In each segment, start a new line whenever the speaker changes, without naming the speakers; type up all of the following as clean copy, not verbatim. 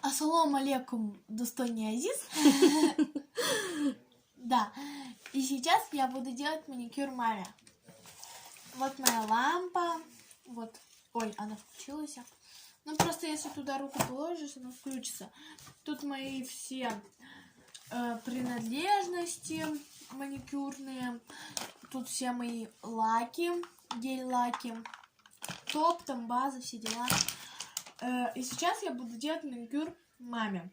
Ассаламу алейкум, достойный Азиз. Да, и сейчас я буду делать маникюр маме. Вот моя лампа. Вот. Ой, она включилась. Ну, просто если туда руку положишь, она включится. Тут мои все принадлежности маникюрные. Тут все мои лаки, гель-лаки. Топ, там база, все дела. И сейчас я буду делать маникюр маме.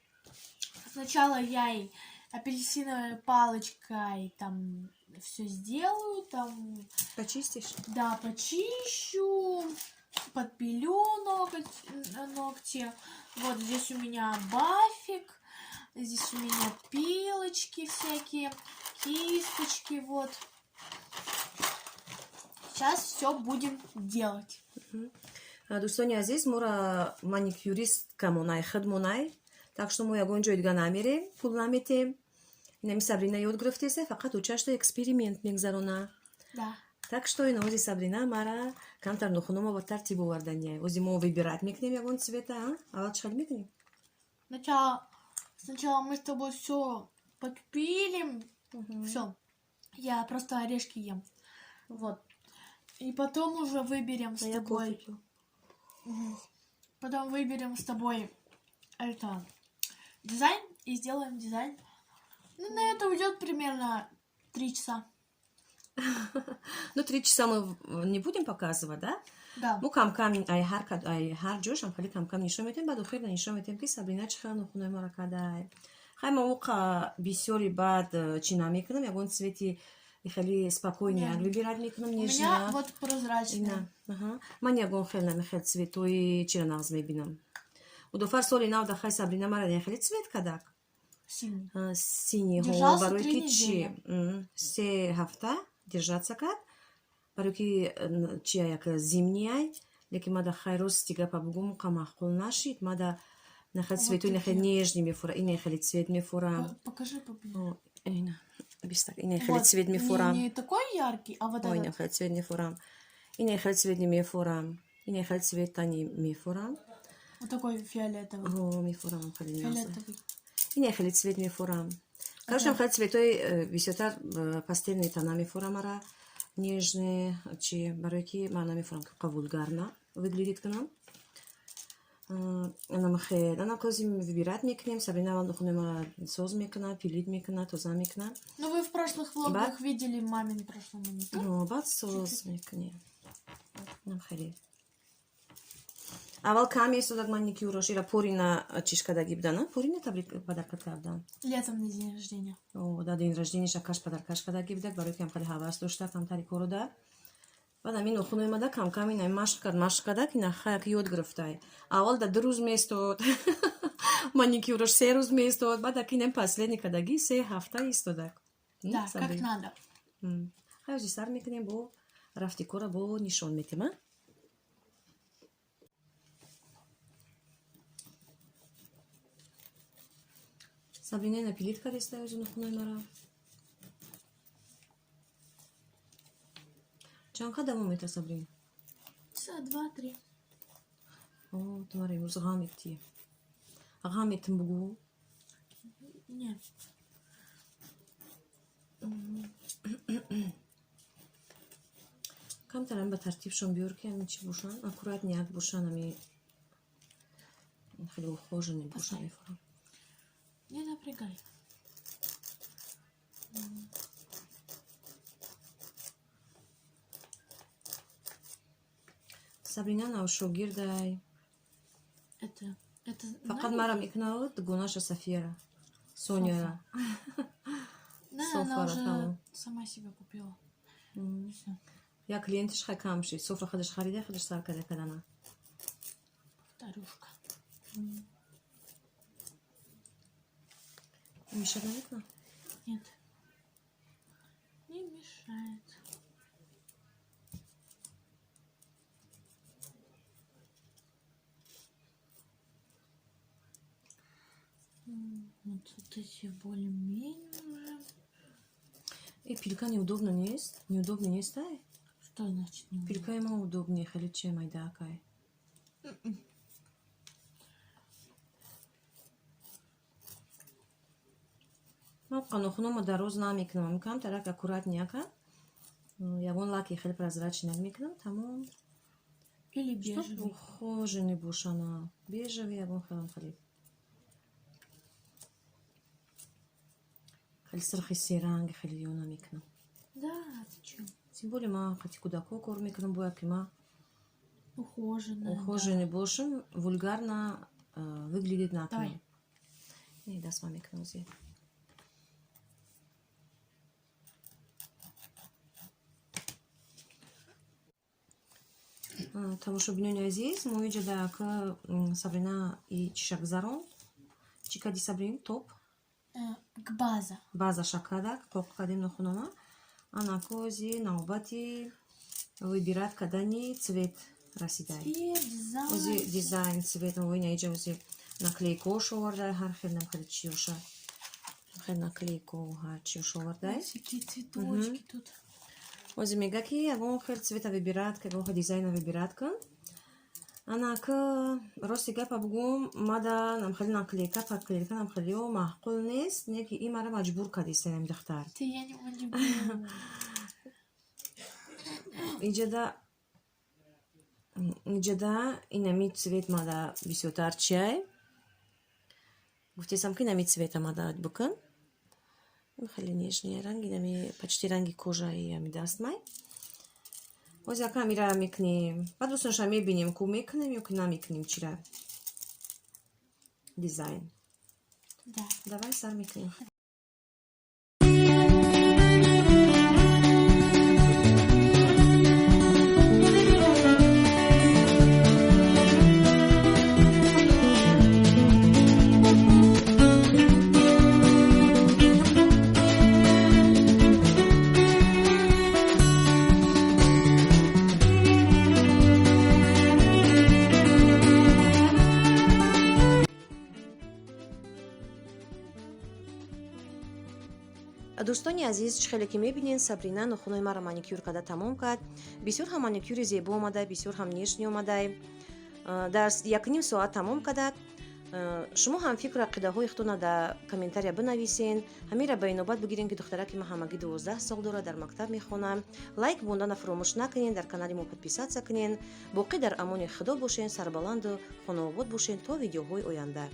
Сначала я ей апельсиновой палочкой там все сделаю, там...
Почистишь?
Да, почищу, подпилю ногти. Вот здесь у меня бафик, здесь у меня пилочки всякие, кисточки, вот. Сейчас все будем делать.
دوستانی عزیز ما را مانیکیوریست کمونای خدمونای так что мы огонь جوید گنامیریم پول نمیتیم اینمی سابرینا یاد گرفته است فقط او چشت اکسپریمنت میگذرونه
Да.
так что این اوزی سابرینا مرا کمتر نخونم و ترتیب آوردنیه اوزی ما выбирать میکنیم یگون цвета اول چقدر میکنیم
Сначала мы с тобой все подпилим, все. Я просто орешки ем. Вот. И потом уже выберем с тобой. Потом выберем с тобой это дизайн и сделаем дизайн. Ну, на это уйдет примерно 3 часа.
Ну, 3 часа мы не будем показывать, да?
Да.
Ну, кам-кам, ай хар джош, ам хали кам-кам нишон метем, баду хир нишон метем, ки Сабрина чихар нухуной мара кадай. Хай ма уқа бисёри бад чина мекунам, ягон цвети خیلی спокойнее выбирать میکنم
У меня вот прозрачный.
Ага. من یگون خیلی نمیخواد цветوی چرا ناز میبینم. و دو فر سالی نو دخای سابرینا مرا خیلی цвет کدک. Синий.
Держался
برای
3
کی چی؟
недели.
3 هفته держаться кад. برای کی چی як зимний. لیکن ما دخای روز دیگه پابگم قماخول نشید. ما دا نخواد цветوی نخواد нежный میفوره. این خیلی цвет میفوره.
Покажи поближе.
اینا. بیشتر اینه خیلی цвет میفورم.
Не такой яркий, а вот этот.
اینه خیلی цвет میفورم. اینه خیلی цвет میفورم. اینه خیلی цвет تانی میفورم.
Вот такой фиолетовый.
میفورم خیلی نازه.
Фиолетовый.
اینه خیلی цвет میفورم. Короче, خیلی цветой بیشتر пастельные тона میفورم را. нежные چی برای کی من نمیفورم که قبولگارنا выглядит к нам. Она козы выбирать микнем, Сабрина вам духнем соз микна, пилит микна, тоза микна.
Ну вы в прошлых влогах видели мамин прошлый маникюр.
Ну, бат соз микне. Нам хали. Авал ками есть так маникюр, шира порина чишка да гибдана, порина табрик подарка кавдан.
Летом на день рождения.
О, да день рождения шакаш подаркашка да гибдак, барой кам хали хавас дошта, кам тари корода. بعد همین نخونه ما دا کم کم این مشق کرد که نخواهی که یاد گرفته اول دا 2 روز میستود маникюрش 3 روز میستود بعد اکی نم последний کدگی 3 هفته ایستودک
Да, как надо.
خیلی سر میکنیم با رفتی کورا با نشان میتیم Сабрина напилит кадесте از نخونه مرا چند قدم میتر Сабрина
Часа 2-3.
О, твари, уже غامتي غامت بگو
Нет.
کم ترم به ترتیبشون بیار که همین چی بوشن اکورات نیاک بوشن همین خیلی ухоженный بوشن میفورم
Не напрягай.
Сабрина наушогирдай
Это
فقط مرا میکنه گوناش سفیره سونیا
Да, она уже сама себе купила. Всё.
یا کلینتش خیلی کم شد سفره خودش خریده خودش سر کرده کدنا
Повторюшка.
میشه نمیکنه
Нет. Не мешает. Вот эти более-менее уже.
И пилка неудобно не есть? Неудобно не есть, да?
Что значит неудобно?
Пилка ему удобнее, хали чем айдакай. нохуномо дароз намекунам. Мекунам тарак аккуратненько. Ягон лаки хеле прозрачный мекунам. Тамом.
Или
Чтоб
бежевый.
ухоженный буш она. Бежевый ягон хеле. Хеле сырхи ранги хеле ёна мекунам.
Да, ты чё?
Тем более ма хати кудако кор мекунам бояки ма.
Ухоженный.
Бошим вульгарно выглядит на
Давай.
окне. И да, с вами кнузи. Тому що бнюня здесь, мой джеда к Сабрина и Чишакзарон. Чикади Сабрин топ.
К база.
База шакада, как кадим на хунома. А на козе, на обати выбирать кадани цвет расидай.
Цвет, дизайн.
Ози дизайн цвет, но вы не идете ози наклейку шовардай, хархер нам харчиоша. Хархер наклейку харчиошовардай.
Всякие цветочки тут.
Ози мегаки, ягон хер цвета выбирать, ягон хер дизайна выбирать. Она к ростига пабгум мада нам хер наклейка, наклейка нам хер махкул нест, неки имара маджбур кадисем дахтар.
Ты я не могу.
Иджада инами цвет мада бисётар чай. Гуфтесам ки инами цвета мада букан. Хеле нежный ранг, инами почти ранги кожа и ами дастмай. Ози ака мира мекнем. Падусонша мебинем ку мекнем, юки намекнем чира. Дизайн.
Да.
Давай сар мекнем. دوستانی عزیز خیلی که میبینین سابرینا نخونای مرا مانیکیور کرده تمام کرد. بسیار هم مانیکیوری زیبا اومده، بسیار هم نیشنی اومده. در 1.5 ساعت تمام کرد. شما هم فکر عقیده های خودتون در کامنتاریا بنویسین. همین را به نوبت بگیرین که دختره که همگی 12 سال داره در مکتب میخونه. لایک بوندن فراموش نکنین، در کانال ما подписаться کنین. باقی در امان خدا باشین، سربلند و خانواده باشین تا ویدیوهای آینده.